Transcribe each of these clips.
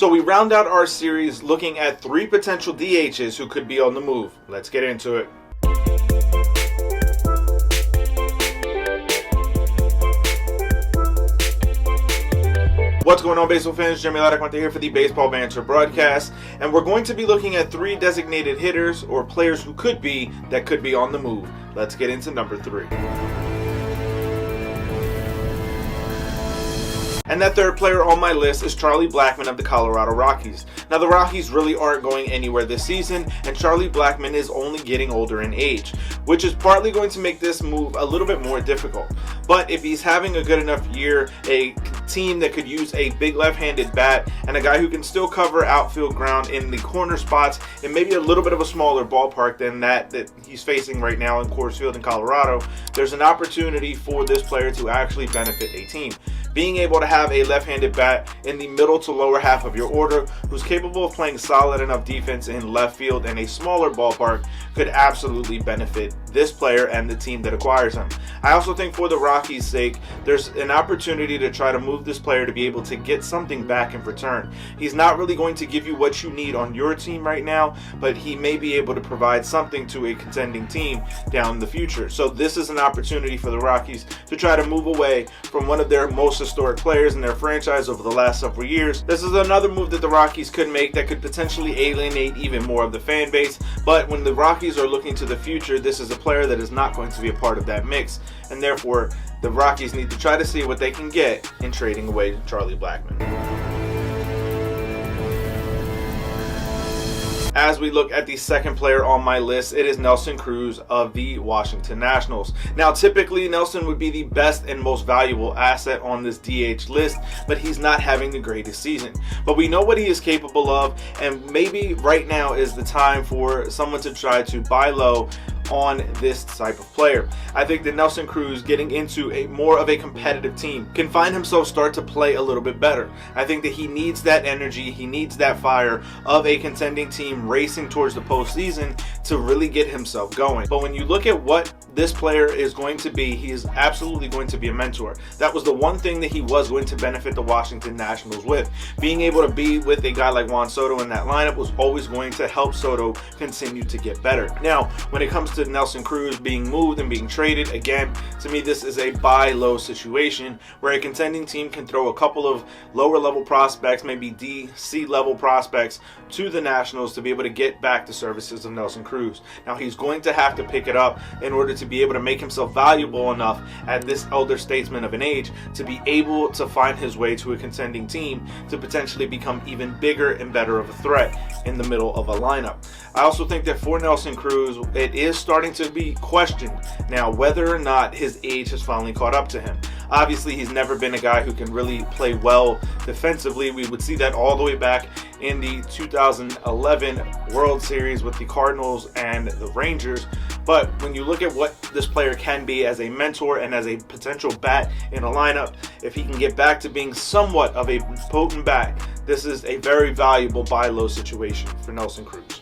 So we round out our series looking at 3 potential DHs who could be on the move. Let's get into it. What's going on, baseball fans? Jeremy Laracuente here for the Baseball Banter Broadcast, and we're going to be looking at 3 designated hitters or players who could be on the move. Let's get into number 3. And that third player on my list is Charlie Blackmon of the Colorado Rockies. Now, the Rockies really aren't going anywhere this season, and Charlie Blackmon is only getting older in age, which is partly going to make this move a little bit more difficult. But if he's having a good enough year, a team that could use a big left-handed bat and a guy who can still cover outfield ground in the corner spots and maybe a little bit of a smaller ballpark than that he's facing right now in Coors Field in Colorado, there's an opportunity for this player to actually benefit a team. Being able to have a left-handed bat in the middle to lower half of your order who's capable of playing solid enough defense in left field and a smaller ballpark could absolutely benefit this player and the team that acquires him. I also think for the Rockies' sake, there's an opportunity to try to move this player to be able to get something back in return. He's not really going to give you what you need on your team right now, but he may be able to provide something to a contending team down in the future. So this is an opportunity for the Rockies to try to move away from one of their most historic players in their franchise over the last several years. This is another move that the Rockies could make that could potentially alienate even more of the fan base, but when the Rockies are looking to the future, this is a player that is not going to be a part of that mix, and therefore the Rockies need to try to see what they can get in trading away Charlie Blackmon. As we look at the second player on my list, it is Nelson Cruz of the Washington Nationals. Now, typically, Nelson would be the best and most valuable asset on this DH list, but he's not having the greatest season. But we know what he is capable of, and maybe right now is the time for someone to try to buy low on this type of player. I think that Nelson Cruz, getting into a more of a competitive team, can find himself start to play a little bit better. I think that he needs that energy, he needs that fire of a contending team racing towards the postseason to really get himself going. But when you look at what this player is going to be, he is absolutely going to be a mentor. That was the one thing that he was going to benefit the Washington Nationals with. Being able to be with a guy like Juan Soto in that lineup was always going to help Soto continue to get better. Now, when it comes to Nelson Cruz being moved and being traded, again, to me this is a buy low situation where a contending team can throw a couple of lower level prospects, maybe D, C level prospects, to the Nationals to be able to get back the services of Nelson Cruz. Now, he's going to have to pick it up in order to be able to make himself valuable enough at this elder statesman of an age to be able to find his way to a contending team to potentially become even bigger and better of a threat in the middle of a lineup. I also think that for Nelson Cruz, it is starting to be questioned now whether or not his age has finally caught up to him. Obviously, he's never been a guy who can really play well defensively. We would see that all the way back in the 2011 World Series with the Cardinals and the Rangers. But when you look at what this player can be as a mentor and as a potential bat in a lineup, if he can get back to being somewhat of a potent bat, this is a very valuable buy low situation for Nelson Cruz.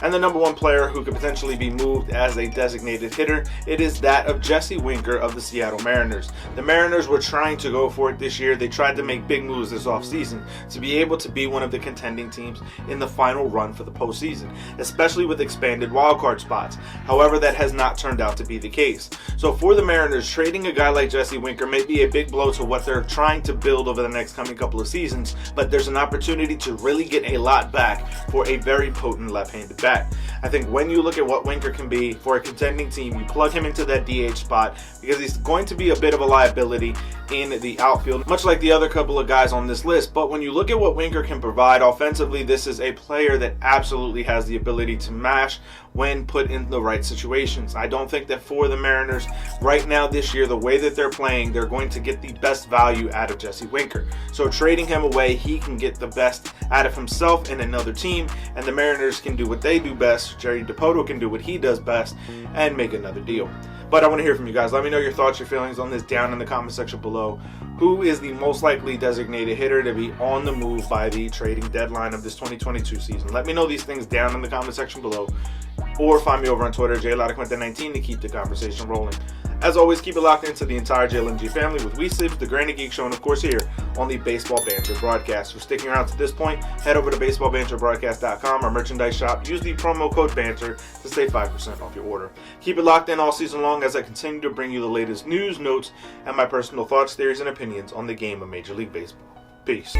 And the number 1 player who could potentially be moved as a designated hitter, it is that of Jesse Winker of the Seattle Mariners. The Mariners were trying to go for it this year. They tried to make big moves this offseason to be able to be one of the contending teams in the final run for the postseason, especially with expanded wildcard spots. However, that has not turned out to be the case. So for the Mariners, trading a guy like Jesse Winker may be a big blow to what they're trying to build over the next coming couple of seasons, but there's an opportunity to really get a lot back for a very potent left-handed bat. I think when you look at what Winker can be for a contending team, you plug him into that DH spot because he's going to be a bit of a liability in the outfield, much like the other couple of guys on this list. But when you look at what Winker can provide offensively, this is a player that absolutely has the ability to mash when put in the right situations. I don't think that for the Mariners right now this year, the way that they're playing, they're going to get the best value out of Jesse Winker. So trading him away, he can get the best out of himself in another team, and the Mariners can do what they do best. Jerry DiPoto can do what he does best and make another deal. But I want to hear from you guys. Let me know your thoughts, your feelings on this down in the comment section below. Who is the most likely designated hitter to be on the move by the trading deadline of this 2022 season? Let me know these things down in the comment section below. or find me over on Twitter, Laracuente19, to keep the conversation rolling. As always, keep it locked into the entire JLMG family with We Sleep, the Granny Geek Show, and of course here on the Baseball Banter Broadcast. For sticking around to this point, head over to baseballbanterbroadcast.com, our merchandise shop. Use the promo code BANTER to save 5% off your order. Keep it locked in all season long as I continue to bring you the latest news, notes, and my personal thoughts, theories, and opinions on the game of Major League Baseball. Peace.